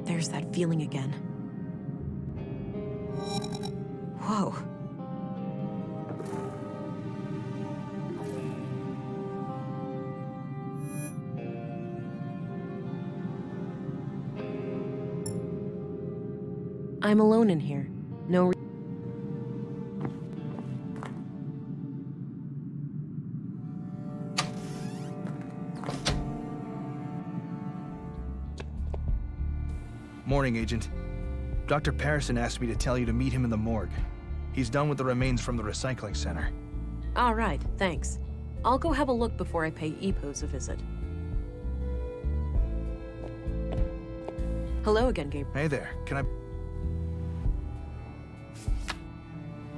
There's that feeling again. Whoa. I'm alone in here. No. Morning, Agent. Dr. Patterson asked me to tell you to meet him in the morgue. He's done with the remains from the recycling center. All right, thanks. I'll go have a look before I pay EPOS a visit. Hello again, Gabriel. Hey there, can I...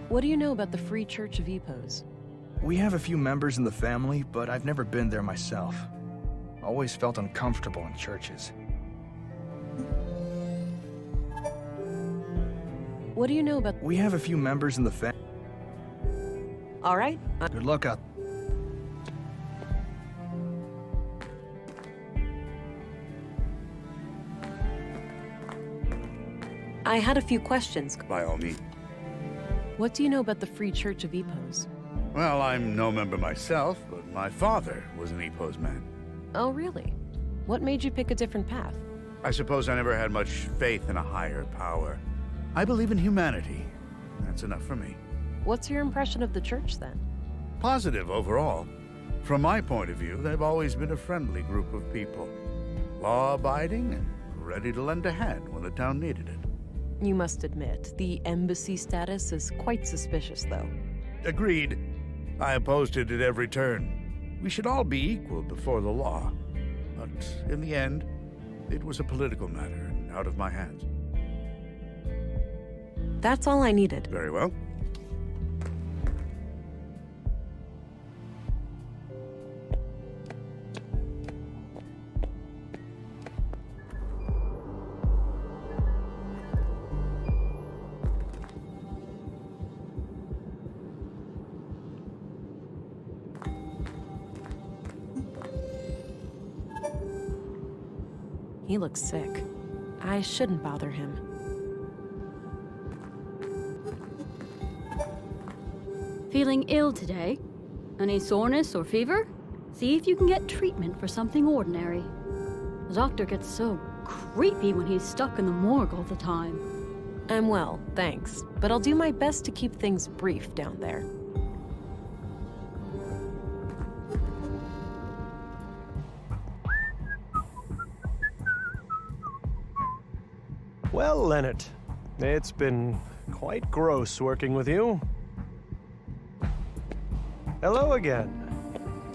What do you know about the Free Church of EPOS? We have a few members in the family, but I've never been there myself. Always felt uncomfortable in churches. What do you know about... We have a few members in the family. All right. Good luck out. I had a few questions. By all means. What do you know about the Free Church of EPOS? Well, I'm no member myself, but my father was an EPOS man. Oh, really? What made you pick a different path? I suppose I never had much faith in a higher power. I believe in humanity. That's enough for me. What's your impression of the church, then? Positive overall. From my point of view, they've always been a friendly group of people. Law-abiding and ready to lend a hand when the town needed it. You must admit, the embassy status is quite suspicious, though. Agreed. I opposed it at every turn. We should all be equal before the law. But in the end, it was a political matter and out of my hands. That's all I needed. Very well. He looks sick. I shouldn't bother him. Feeling ill today? Any soreness or fever? See if you can get treatment for something ordinary. The doctor gets so creepy when he's stuck in the morgue all the time. I'm well, thanks. But I'll do my best to keep things brief down there. Well, Leonard, it's been quite gross working with you. Hello again.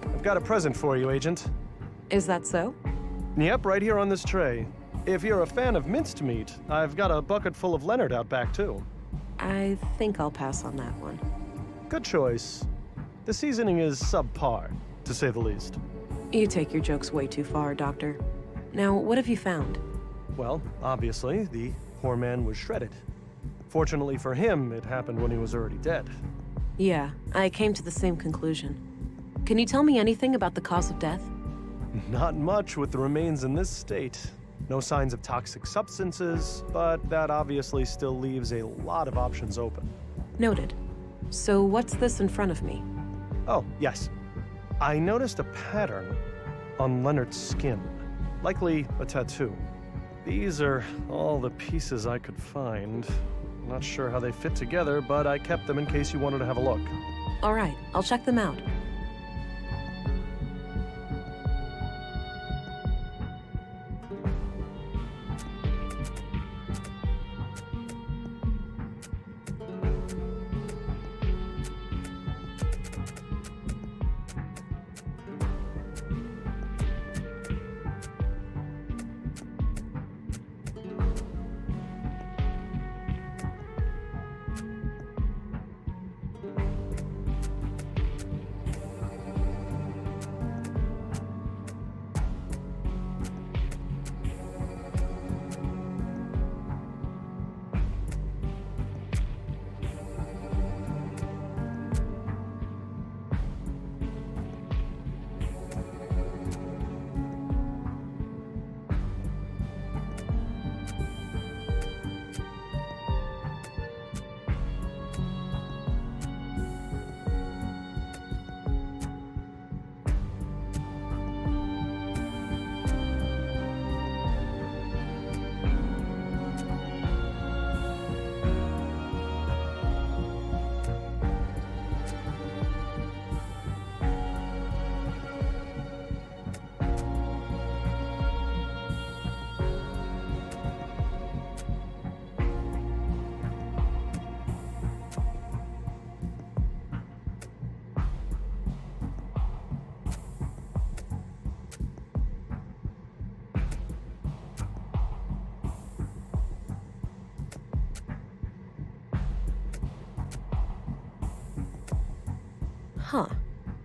I've got a present for you, Agent. Is that so? Yep, right here on this tray. If you're a fan of minced meat, I've got a bucket full of Leonard out back, too. I think I'll pass on that one. Good choice. The seasoning is subpar, to say the least. You take your jokes way too far, Doctor. Now, what have you found? Well, obviously, the poor man was shredded. Fortunately for him, it happened when he was already dead. Yeah, I came to the same conclusion. Can you tell me anything about the cause of death? Not much with the remains in this state. No signs of toxic substances, but that obviously still leaves a lot of options open. Noted. So what's this in front of me? Oh, yes. I noticed a pattern on Leonard's skin. Likely a tattoo. These are all the pieces I could find. Not sure how they fit together, but I kept them in case you wanted to have a look. All right, I'll check them out.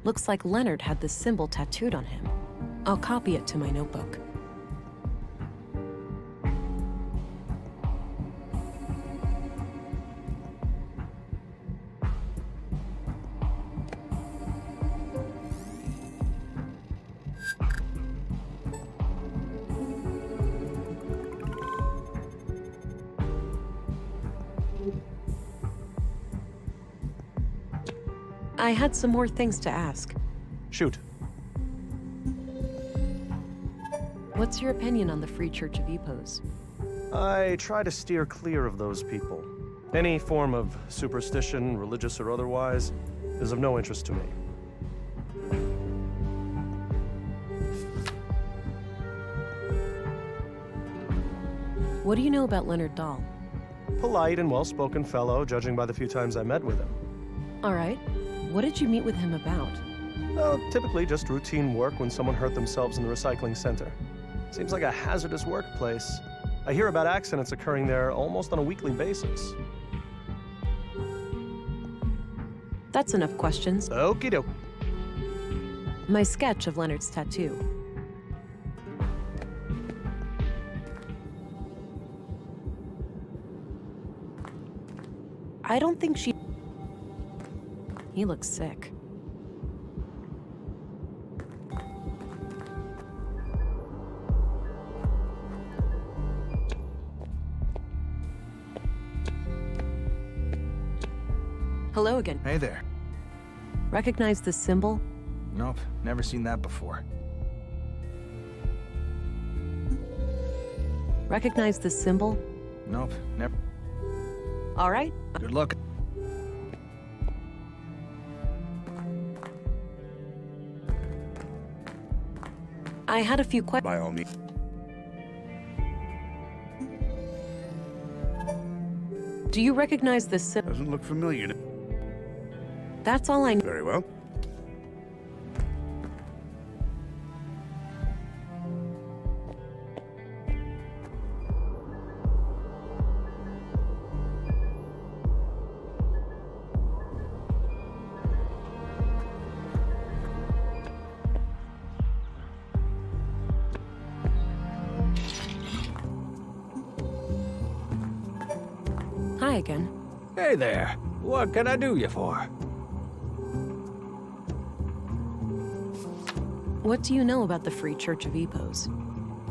Looks like Leonard had this symbol tattooed on him. I'll copy it to my notebook. I had some more things to ask. Shoot. What's your opinion on the Free Church of EPOS? I try to steer clear of those people. Any form of superstition, religious or otherwise, is of no interest to me. What do you know about Leonard Dahl? Polite and well-spoken fellow, judging by the few times I met with him. All right. What did you meet with him about? Typically just routine work when someone hurt themselves in the recycling center. Seems like a hazardous workplace. I hear about accidents occurring there almost on a weekly basis. That's enough questions. Okie doke. My sketch of Leonard's tattoo. I don't think she... He looks sick. Hello again. Hey there. Recognize this symbol? Nope, never seen that before. Recognize this symbol? Nope, never. All right. Good luck. I had a few questions. By all means. Do you recognize this symbol? Doesn't look familiar. That's all I know. Very well. Hi again. Hey there. What can I do you for? What do you know about the Free Church of EPOS?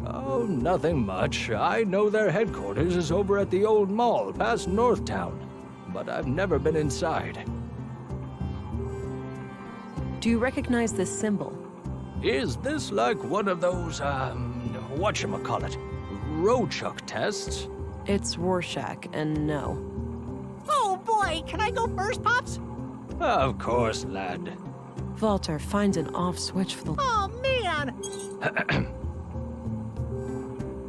Oh, nothing much. I know their headquarters is over at the old mall past Northtown, but I've never been inside. Do you recognize this symbol? Is this like one of those, whatchamacallit, Rochuck tests? It's Rorschach, and no. Oh boy, can I go first, Pops? Of course, lad. Walter, find an off switch for the... Oh man!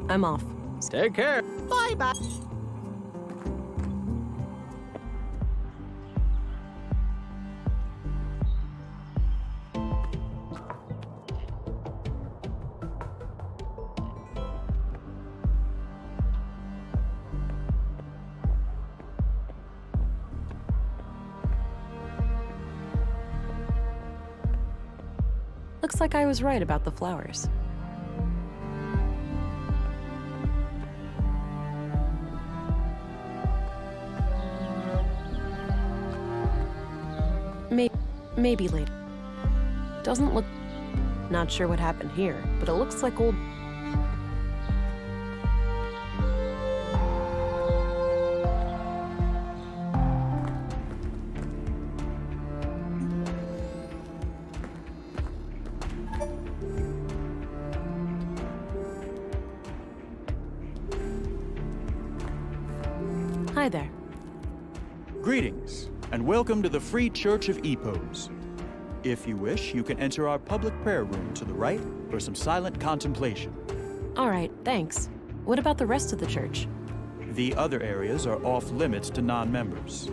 I'm off. Take care. Bye bye. Looks like I was right about the flowers. Maybe later. Doesn't look... Not sure what happened here, but it looks like old... Hi there. Greetings, and welcome to the Free Church of EPOS. If you wish, you can enter our public prayer room to the right for some silent contemplation. All right, thanks. What about the rest of the church? The other areas are off limits to non-members.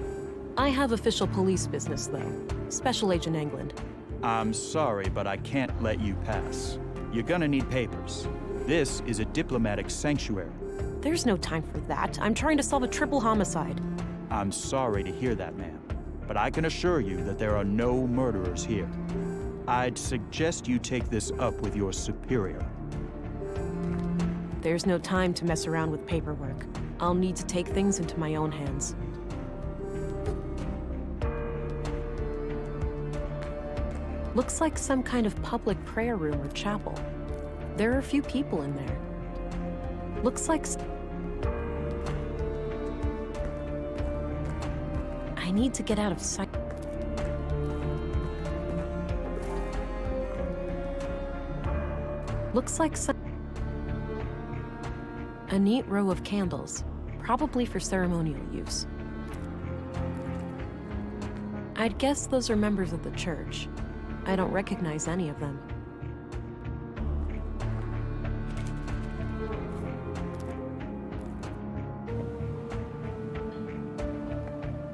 I have official police business, though. Special Agent England. I'm sorry, but I can't let you pass. You're gonna need papers. This is a diplomatic sanctuary. There's no time for that. I'm trying to solve a triple homicide. I'm sorry to hear that, ma'am, but I can assure you that there are no murderers here. I'd suggest you take this up with your superior. There's no time to mess around with paperwork. I'll need to take things into my own hands. Looks like some kind of public prayer room or chapel. There are a few people in there. Looks like... I need to get out of sight. Looks like a neat row of candles, probably for ceremonial use. I'd guess those are members of the church. I don't recognize any of them.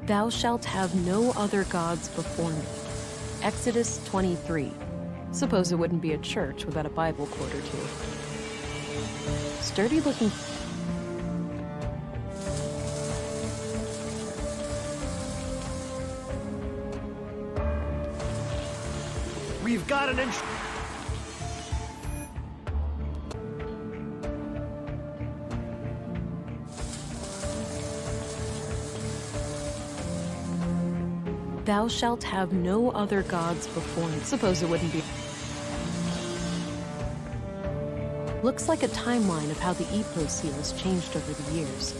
Thou shalt have no other gods before me. Exodus 23. Suppose it wouldn't be a church without a Bible quote or two. Sturdy looking. We've got an inch. Thou shalt have no other gods before me. Suppose it wouldn't be. Looks like a timeline of how the EPOS seal has changed over the years.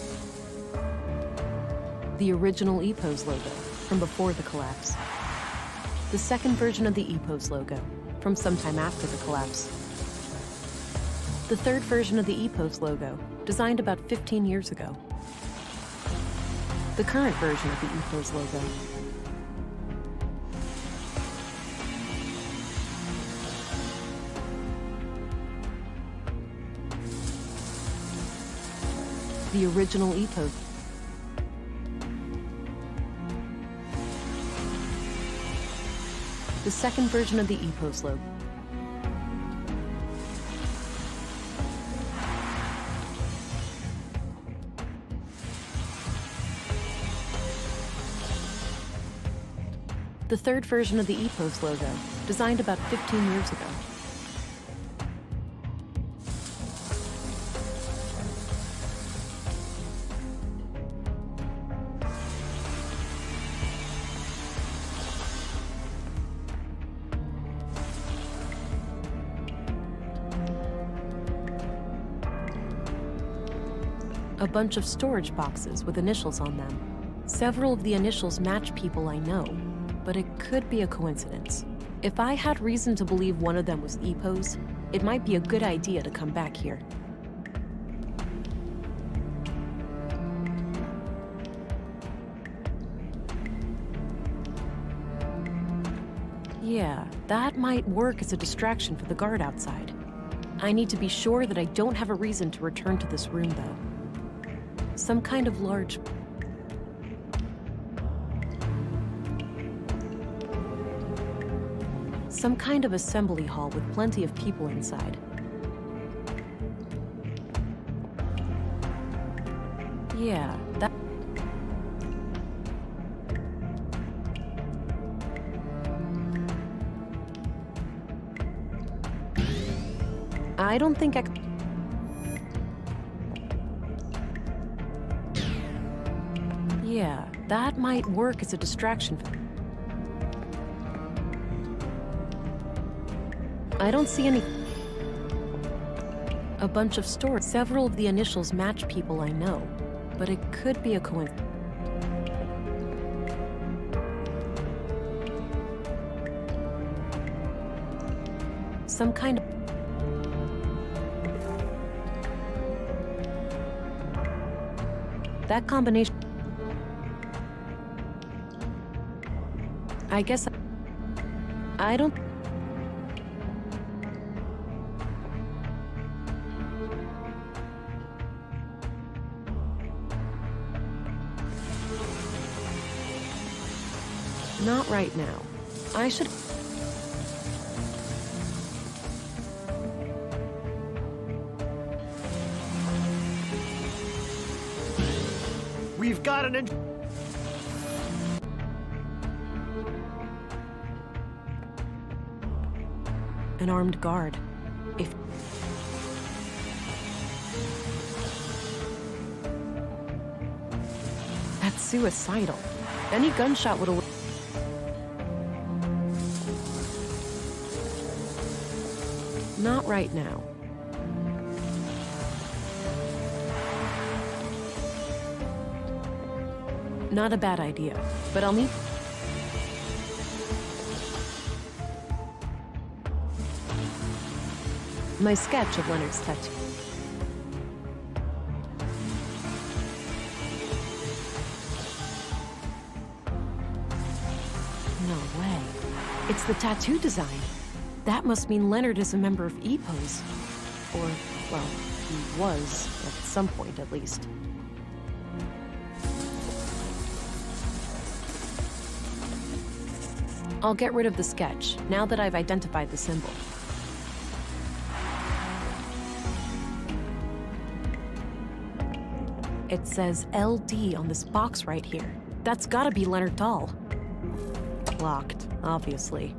The original EPOS logo from before the collapse. The second version of the EPOS logo from sometime after the collapse. The third version of the EPOS logo, designed about 15 years ago. The current version of the EPOS logo. The original EPOS. The second version of the EPOS logo. The third version of the EPOS logo, designed about 15 years ago. A bunch of storage boxes with initials on them. Several of the initials match people I know, but it could be a coincidence. If I had reason to believe one of them was EPOS, it might be a good idea to come back here. Yeah, that might work as a distraction for the guard outside. I need to be sure that I don't have a reason to return to this room, though. Some kind of large... Some kind of assembly hall with plenty of people inside. Yeah, that... I don't think I... Yeah, that might work as a distraction. I don't see any... A bunch of stores. Several of the initials match people I know, but it could be a coincidence. Some kind of... That combination... I guess I don't... Not right now. I should... We've got an inch. An armed guard. If... That's suicidal. Any gunshot would have... Not right now. Not a bad idea, but I'll need... My sketch of Leonard's tattoo. No way. It's the tattoo design. That must mean Leonard is a member of EPOS. Or, well, he was, at some point at least. I'll get rid of the sketch, now that I've identified the symbol. It says LD on this box right here. That's gotta be Leonard Dahl. Locked, obviously.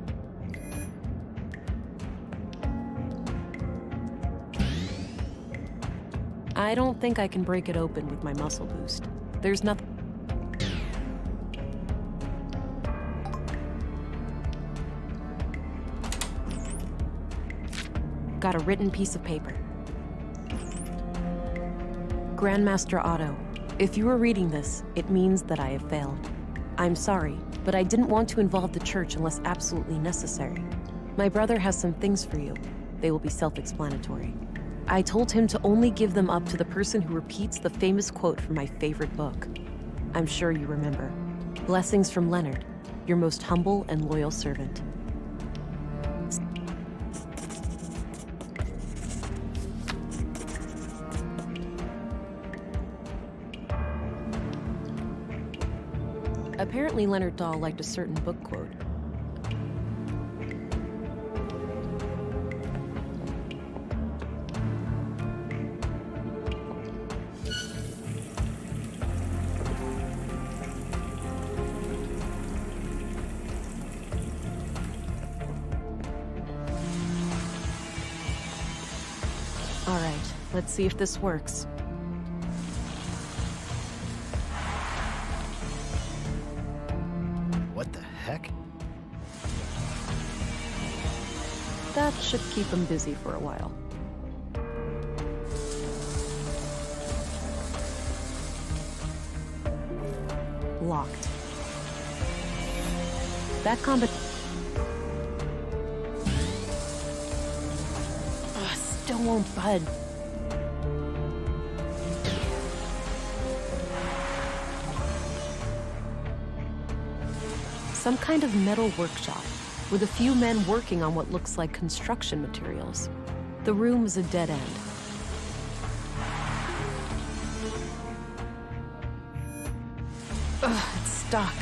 I don't think I can break it open with my muscle boost. There's nothing... Got a written piece of paper. Grandmaster Otto, if you are reading this, it means that I have failed. I'm sorry, but I didn't want to involve the church unless absolutely necessary. My brother has some things for you. They will be self-explanatory. I told him to only give them up to the person who repeats the famous quote from my favorite book. I'm sure you remember. Blessings from Leonard, your most humble and loyal servant. Apparently Leonard Dahl liked a certain book quote. All right, let's see if this works. What the heck? That should keep him busy for a while. Locked. That still won't bud. Some kind of metal workshop, with a few men working on what looks like construction materials. The room is a dead end. Ugh, it's stuck.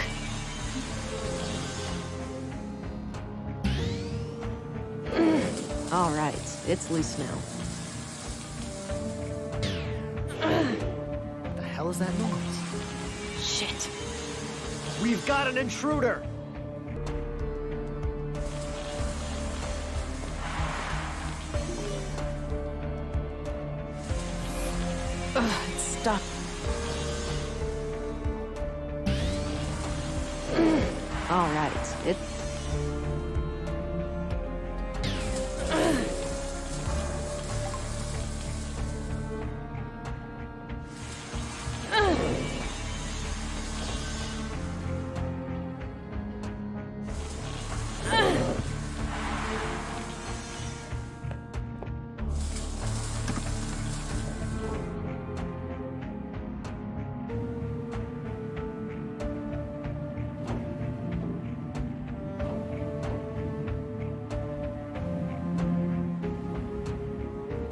All right, it's loose now. What the hell is that noise? Shit. We've got an intruder! Ugh, it's stuck. All right, it...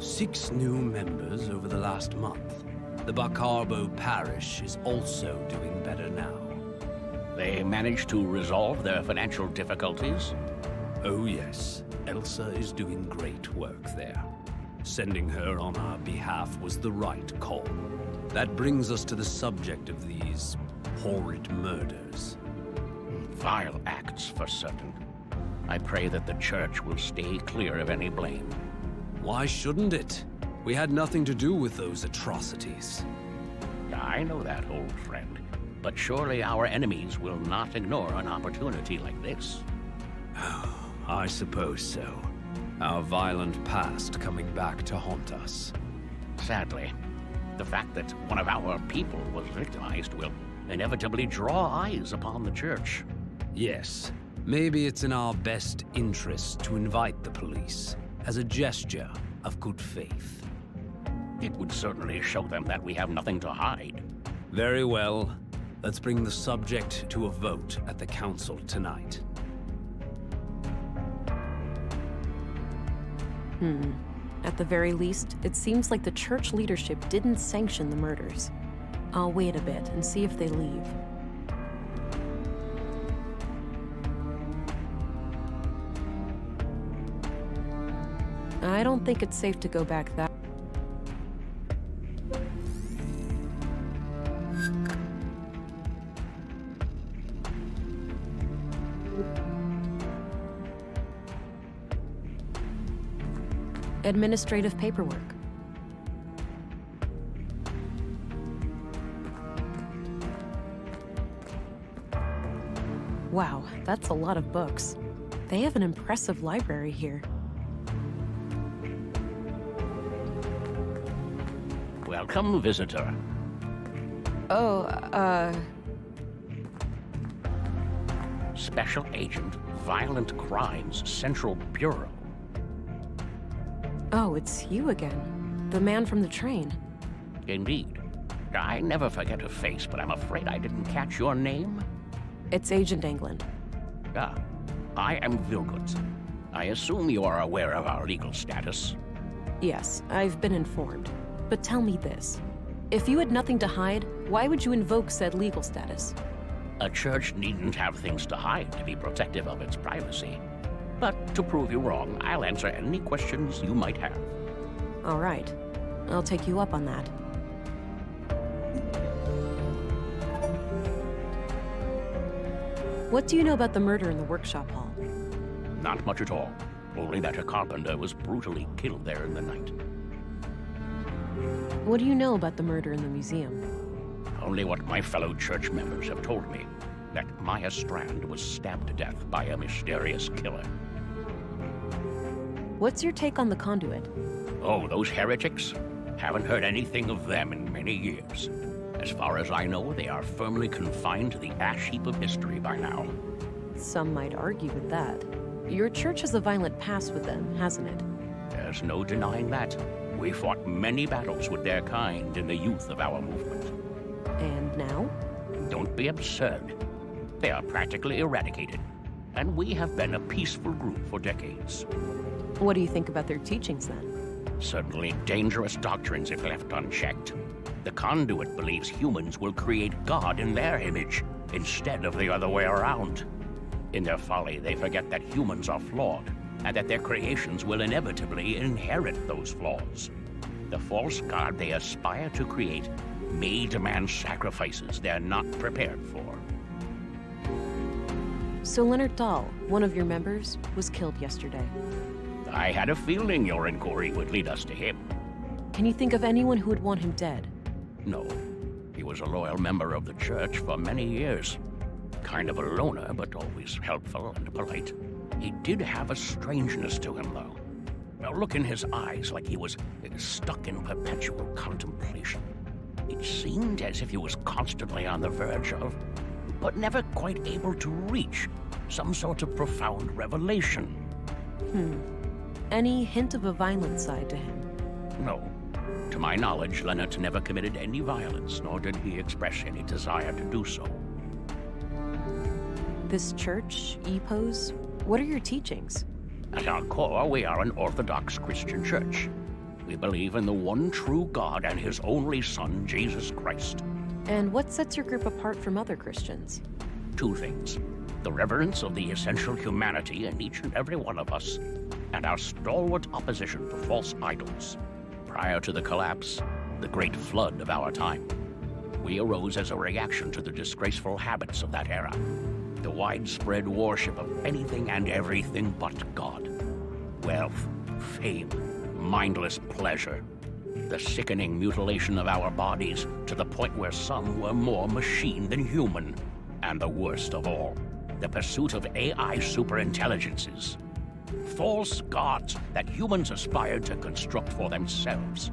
Six new members over the last month. The Bacarbo parish is also doing better now. They managed to resolve their financial difficulties? Oh yes, Elsa is doing great work there. Sending her on our behalf was the right call. That brings us to the subject of these horrid murders. Vile acts, for certain. I pray that the church will stay clear of any blame. Why shouldn't it? We had nothing to do with those atrocities. I know that, old friend. But surely our enemies will not ignore an opportunity like this. I suppose so. Our violent past coming back to haunt us. Sadly, the fact that one of our people was victimized will inevitably draw eyes upon the church. Yes, maybe it's in our best interest to invite the police as a gesture of good faith. It would certainly show them that we have nothing to hide. Very well. Let's bring the subject to a vote at the council tonight. At the very least, it seems like the church leadership didn't sanction the murders. I'll wait a bit and see if they leave. I don't think it's safe to go back that. Administrative paperwork. Wow, that's a lot of books. They have an impressive library here. Welcome, visitor. Special Agent, Violent Crimes Central Bureau. Oh, it's you again. The man from the train. Indeed. I never forget a face, but I'm afraid I didn't catch your name. It's Agent England. Ah, I am Vilgut. I assume you are aware of our legal status. Yes, I've been informed. But tell me this. If you had nothing to hide, why would you invoke said legal status? A church needn't have things to hide to be protective of its privacy. But to prove you wrong, I'll answer any questions you might have. All right. I'll take you up on that. What do you know about the murder in the workshop hall? Not much at all. Only that a carpenter was brutally killed there in the night. What do you know about the murder in the museum? Only what my fellow church members have told me. That Maya Strand was stabbed to death by a mysterious killer. What's your take on the conduit? Oh, those heretics? Haven't heard anything of them in many years. As far as I know, they are firmly confined to the ash heap of history by now. Some might argue with that. Your church has a violent past with them, hasn't it? There's no denying that. We fought many battles with their kind in the youth of our movement. And now? Don't be absurd. They are practically eradicated, and we have been a peaceful group for decades. What do you think about their teachings, then? Certainly dangerous doctrines if left unchecked. The conduit believes humans will create God in their image, instead of the other way around. In their folly, they forget that humans are flawed, and that their creations will inevitably inherit those flaws. The false God they aspire to create may demand sacrifices they're not prepared for. So Leonard Dahl, one of your members, was killed yesterday. I had a feeling your inquiry would lead us to him. Can you think of anyone who would want him dead? No. He was a loyal member of the church for many years. Kind of a loner, but always helpful and polite. He did have a strangeness to him, though. A look in his eyes like he was stuck in perpetual contemplation. It seemed as if he was constantly on the verge of, but never quite able to reach, some sort of profound revelation. Any hint of a violent side to him? No. To my knowledge, Leonard never committed any violence, nor did he express any desire to do so. This church, EPOS, what are your teachings? At our core, we are an Orthodox Christian church. We believe in the one true God and His only Son, Jesus Christ. And what sets your group apart from other Christians? Two things. The reverence of the essential humanity in each and every one of us, and our stalwart opposition to false idols. Prior to the collapse, the great flood of our time, we arose as a reaction to the disgraceful habits of that era. The widespread worship of anything and everything but God. Wealth, fame, mindless pleasure. The sickening mutilation of our bodies to the point where some were more machine than human. And the worst of all, the pursuit of AI superintelligences. False gods that humans aspired to construct for themselves.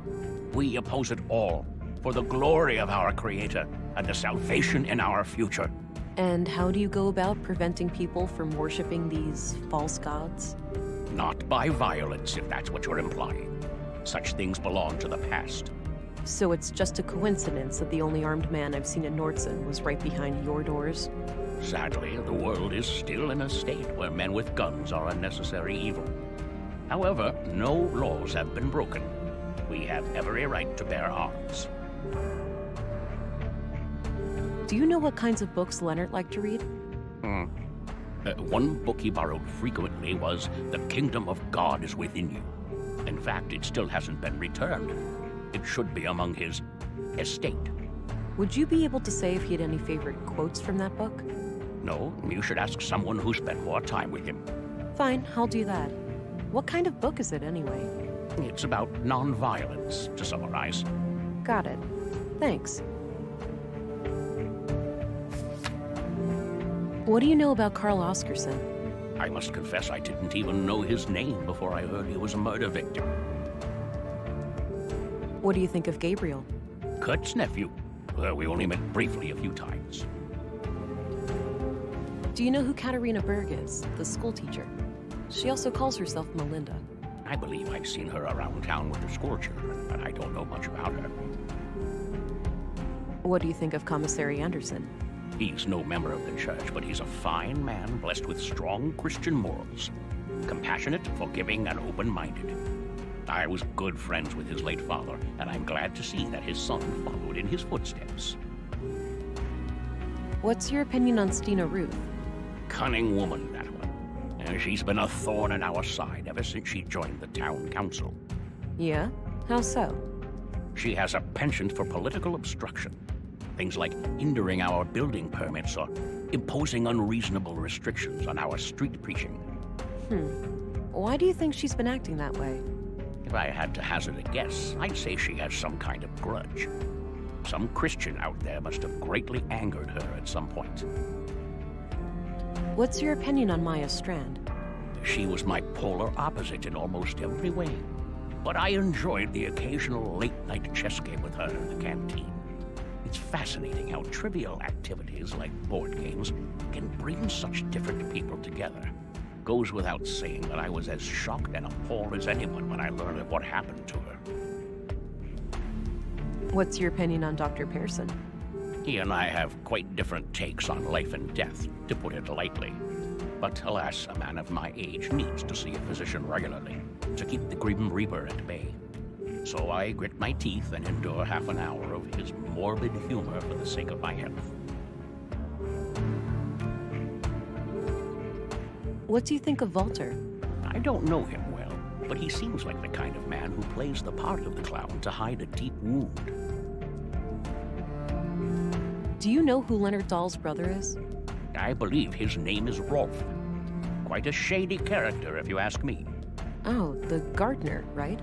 We oppose it all for the glory of our Creator and the salvation in our future. And how do you go about preventing people from worshipping these false gods? Not by violence, if that's what you're implying. Such things belong to the past. So it's just a coincidence that the only armed man I've seen in Nordson was right behind your doors? Sadly, the world is still in a state where men with guns are a necessary evil. However, no laws have been broken. We have every right to bear arms. Do you know what kinds of books Leonard liked to read? One book he borrowed frequently was The Kingdom of God is Within You. In fact, it still hasn't been returned. It should be among his estate. Would you be able to say if he had any favorite quotes from that book? No, you should ask someone who spent more time with him. Fine, I'll do that. What kind of book is it anyway? It's about non-violence, to summarize. Got it. Thanks. What do you know about Carl Oscarson? I must confess I didn't even know his name before I heard he was a murder victim. What do you think of Gabriel? Kurt's nephew. Well, we only met briefly a few times. Do you know who Katarina Berg is, the school teacher? She also calls herself Melinda. I believe I've seen her around town with the school children, but I don't know much about her. What do you think of Commissary Anderson? He's no member of the church, but he's a fine man blessed with strong Christian morals. Compassionate, forgiving, and open-minded. I was good friends with his late father, and I'm glad to see that his son followed in his footsteps. What's your opinion on Stina Ruth? Cunning woman, that one. And she's been a thorn in our side ever since she joined the town council. Yeah? How so? She has a penchant for political obstruction. Things like hindering our building permits or imposing unreasonable restrictions on our street preaching. Why do you think she's been acting that way? If I had to hazard a guess, I'd say she has some kind of grudge. Some Christian out there must have greatly angered her at some point. What's your opinion on Maya Strand? She was my polar opposite in almost every way. But I enjoyed the occasional late-night chess game with her in the canteen. It's fascinating how trivial activities like board games can bring such different people together. Goes without saying that I was as shocked and appalled as anyone when I learned of what happened to her. What's your opinion on Dr. Pearson? He and I have quite different takes on life and death, to put it lightly. But alas, a man of my age needs to see a physician regularly to keep the Grim Reaper at bay. So I grit my teeth and endure half an hour of his morbid humor for the sake of my health. What do you think of Walter? I don't know him well, but he seems like the kind of man who plays the part of the clown to hide a deep wound. Do you know who Leonard Dahl's brother is? I believe his name is Rolf. Quite a shady character, if you ask me. Oh, the gardener, right?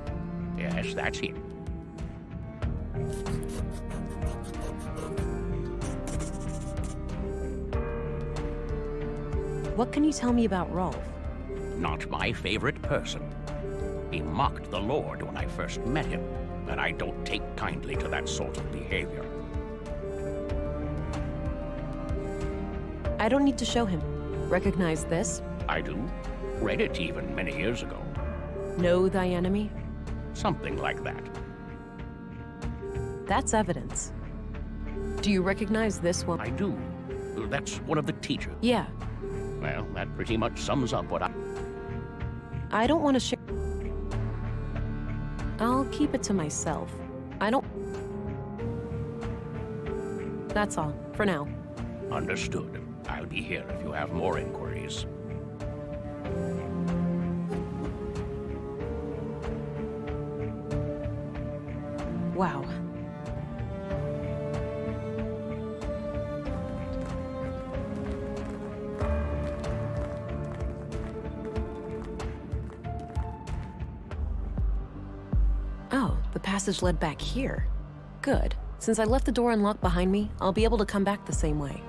Yes, that's him. What can you tell me about Rolf? Not my favorite person. He mocked the Lord when I first met him, and I don't take kindly to that sort of behavior. I don't need to show him. Recognize this? I do. Read it even many years ago. Know thy enemy? Something like that. That's evidence. Do you recognize this one? I do. That's one of the teachers. Yeah. Well, that pretty much sums up what I don't want to share. I'll keep it to myself. I don't. That's all, for now. Understood. I'll be here if you have more inquiries. Wow. passage led back here. Good. Since I left the door unlocked behind me, I'll be able to come back the same way.